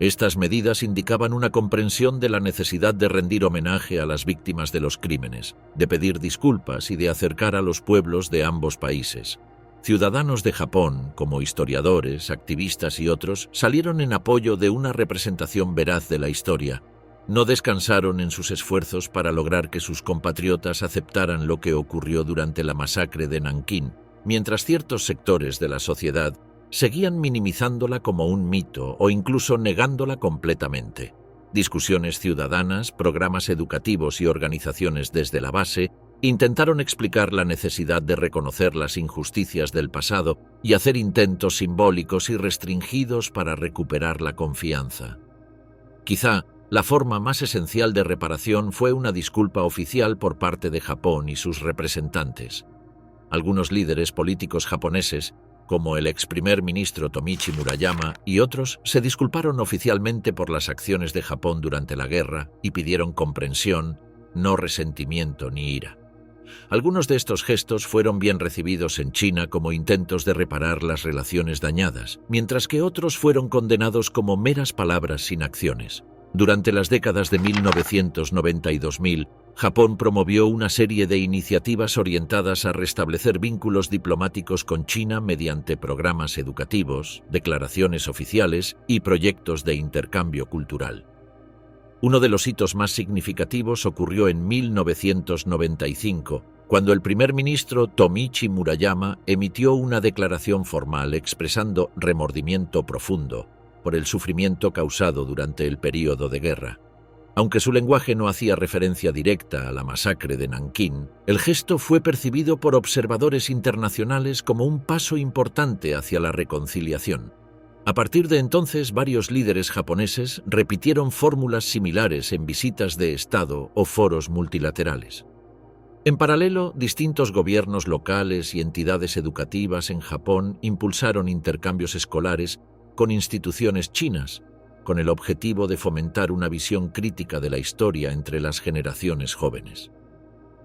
A: Estas medidas indicaban una comprensión de la necesidad de rendir homenaje a las víctimas de los crímenes, de pedir disculpas y de acercar a los pueblos de ambos países. Ciudadanos de Japón, como historiadores, activistas y otros, salieron en apoyo de una representación veraz de la historia. No descansaron en sus esfuerzos para lograr que sus compatriotas aceptaran lo que ocurrió durante la masacre de Nankín, mientras ciertos sectores de la sociedad seguían minimizándola como un mito o incluso negándola completamente. Discusiones ciudadanas, programas educativos y organizaciones desde la base intentaron explicar la necesidad de reconocer las injusticias del pasado y hacer intentos simbólicos y restringidos para recuperar la confianza. Quizá la forma más esencial de reparación fue una disculpa oficial por parte de Japón y sus representantes. Algunos líderes políticos japoneses, como el ex primer ministro Tomichi Murayama y otros, se disculparon oficialmente por las acciones de Japón durante la guerra y pidieron comprensión, no resentimiento ni ira. Algunos de estos gestos fueron bien recibidos en China como intentos de reparar las relaciones dañadas, mientras que otros fueron condenados como meras palabras sin acciones. Durante las décadas de 1990 y 2000, Japón promovió una serie de iniciativas orientadas a restablecer vínculos diplomáticos con China mediante programas educativos, declaraciones oficiales y proyectos de intercambio cultural. Uno de los hitos más significativos ocurrió en 1995, cuando el primer ministro Tomichi Murayama emitió una declaración formal expresando remordimiento profundo por el sufrimiento causado durante el período de guerra. Aunque su lenguaje no hacía referencia directa a la masacre de Nankín, el gesto fue percibido por observadores internacionales como un paso importante hacia la reconciliación. A partir de entonces, varios líderes japoneses repitieron fórmulas similares en visitas de Estado o foros multilaterales. En paralelo, distintos gobiernos locales y entidades educativas en Japón impulsaron intercambios escolares con instituciones chinas, con el objetivo de fomentar una visión crítica de la historia entre las generaciones jóvenes.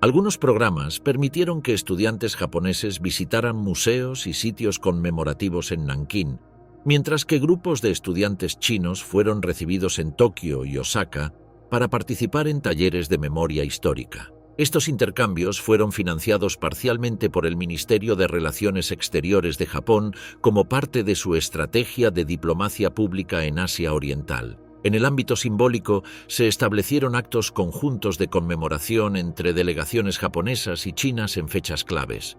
A: Algunos programas permitieron que estudiantes japoneses visitaran museos y sitios conmemorativos en Nankín, mientras que grupos de estudiantes chinos fueron recibidos en Tokio y Osaka para participar en talleres de memoria histórica. Estos intercambios fueron financiados parcialmente por el Ministerio de Relaciones Exteriores de Japón como parte de su estrategia de diplomacia pública en Asia Oriental. En el ámbito simbólico, se establecieron actos conjuntos de conmemoración entre delegaciones japonesas y chinas en fechas claves.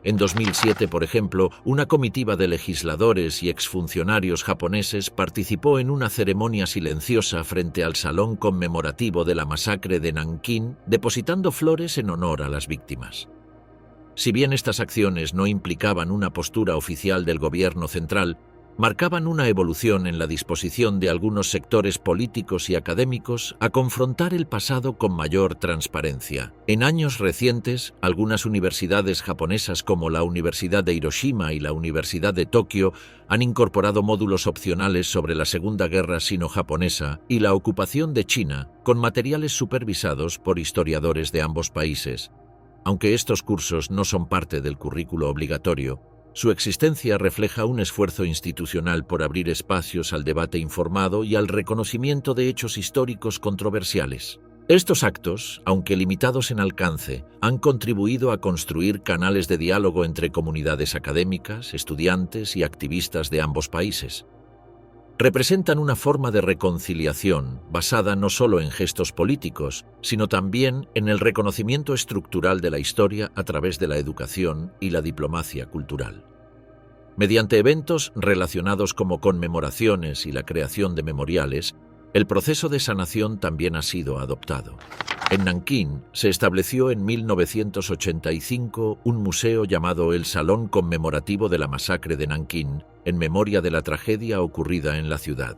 A: En 2007, por ejemplo, una comitiva de legisladores y exfuncionarios japoneses participó en una ceremonia silenciosa frente al salón conmemorativo de la masacre de Nankín, depositando flores en honor a las víctimas. Si bien estas acciones no implicaban una postura oficial del gobierno central, marcaban una evolución en la disposición de algunos sectores políticos y académicos a confrontar el pasado con mayor transparencia. En años recientes, algunas universidades japonesas como la Universidad de Hiroshima y la Universidad de Tokio han incorporado módulos opcionales sobre la Segunda Guerra Sino-Japonesa y la ocupación de China, con materiales supervisados por historiadores de ambos países. Aunque estos cursos no son parte del currículo obligatorio, su existencia refleja un esfuerzo institucional por abrir espacios al debate informado y al reconocimiento de hechos históricos controversiales. Estos actos, aunque limitados en alcance, han contribuido a construir canales de diálogo entre comunidades académicas, estudiantes y activistas de ambos países. Representan una forma de reconciliación basada no solo en gestos políticos, sino también en el reconocimiento estructural de la historia a través de la educación y la diplomacia cultural. Mediante eventos relacionados como conmemoraciones y la creación de memoriales, el proceso de sanación también ha sido adoptado. En Nankín se estableció en 1985 un museo llamado el Salón Conmemorativo de la Masacre de Nankín, en memoria de la tragedia ocurrida en la ciudad.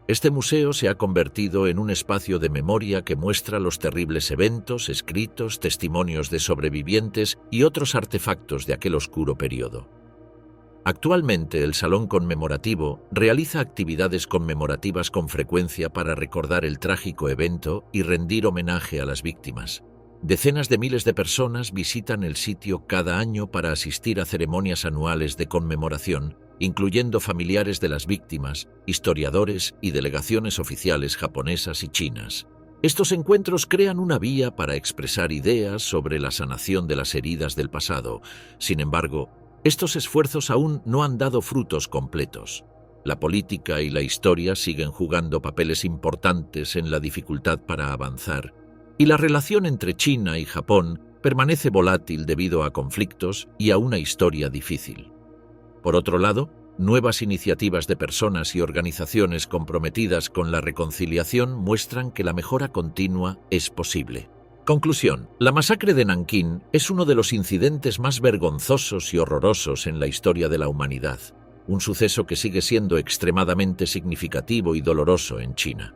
A: Este museo se ha convertido en un espacio de memoria que muestra los terribles eventos, escritos, testimonios de sobrevivientes y otros artefactos de aquel oscuro periodo. Actualmente, el Salón Conmemorativo realiza actividades conmemorativas con frecuencia para recordar el trágico evento y rendir homenaje a las víctimas. Decenas de miles de personas visitan el sitio cada año para asistir a ceremonias anuales de conmemoración, incluyendo familiares de las víctimas, historiadores y delegaciones oficiales japonesas y chinas. Estos encuentros crean una vía para expresar ideas sobre la sanación de las heridas del pasado. Sin embargo, estos esfuerzos aún no han dado frutos completos. La política y la historia siguen jugando papeles importantes en la dificultad para avanzar, y la relación entre China y Japón permanece volátil debido a conflictos y a una historia difícil. Por otro lado, nuevas iniciativas de personas y organizaciones comprometidas con la reconciliación muestran que la mejora continua es posible. Conclusión. La masacre de Nankín es uno de los incidentes más vergonzosos y horrorosos en la historia de la humanidad, un suceso que sigue siendo extremadamente significativo y doloroso en China.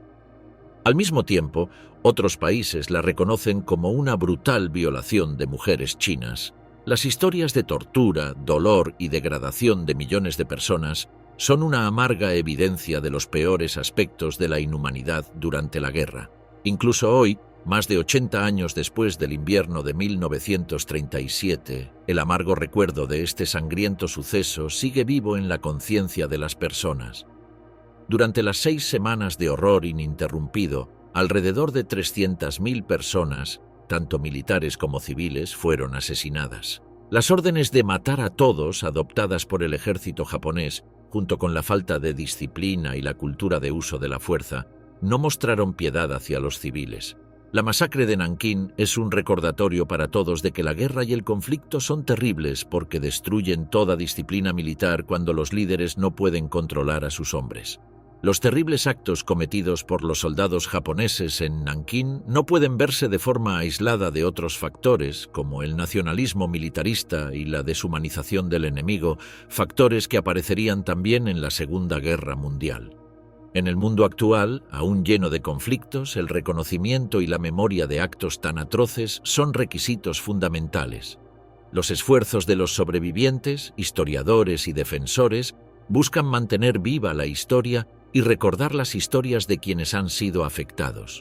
A: Al mismo tiempo, otros países la reconocen como una brutal violación de mujeres chinas. Las historias de tortura, dolor y degradación de millones de personas son una amarga evidencia de los peores aspectos de la inhumanidad durante la guerra. Incluso hoy, más de 80 años después del invierno de 1937, el amargo recuerdo de este sangriento suceso sigue vivo en la conciencia de las personas. Durante las 6 semanas de horror ininterrumpido, alrededor de 300.000 personas, tanto militares como civiles, fueron asesinadas. Las órdenes de matar a todos adoptadas por el ejército japonés, junto con la falta de disciplina y la cultura de uso de la fuerza, no mostraron piedad hacia los civiles. La masacre de Nankín es un recordatorio para todos de que la guerra y el conflicto son terribles porque destruyen toda disciplina militar cuando los líderes no pueden controlar a sus hombres. Los terribles actos cometidos por los soldados japoneses en Nankín no pueden verse de forma aislada de otros factores, como el nacionalismo militarista y la deshumanización del enemigo, factores que aparecerían también en la Segunda Guerra Mundial. En el mundo actual, aún lleno de conflictos, el reconocimiento y la memoria de actos tan atroces son requisitos fundamentales. Los esfuerzos de los sobrevivientes, historiadores y defensores buscan mantener viva la historia y recordar las historias de quienes han sido afectados.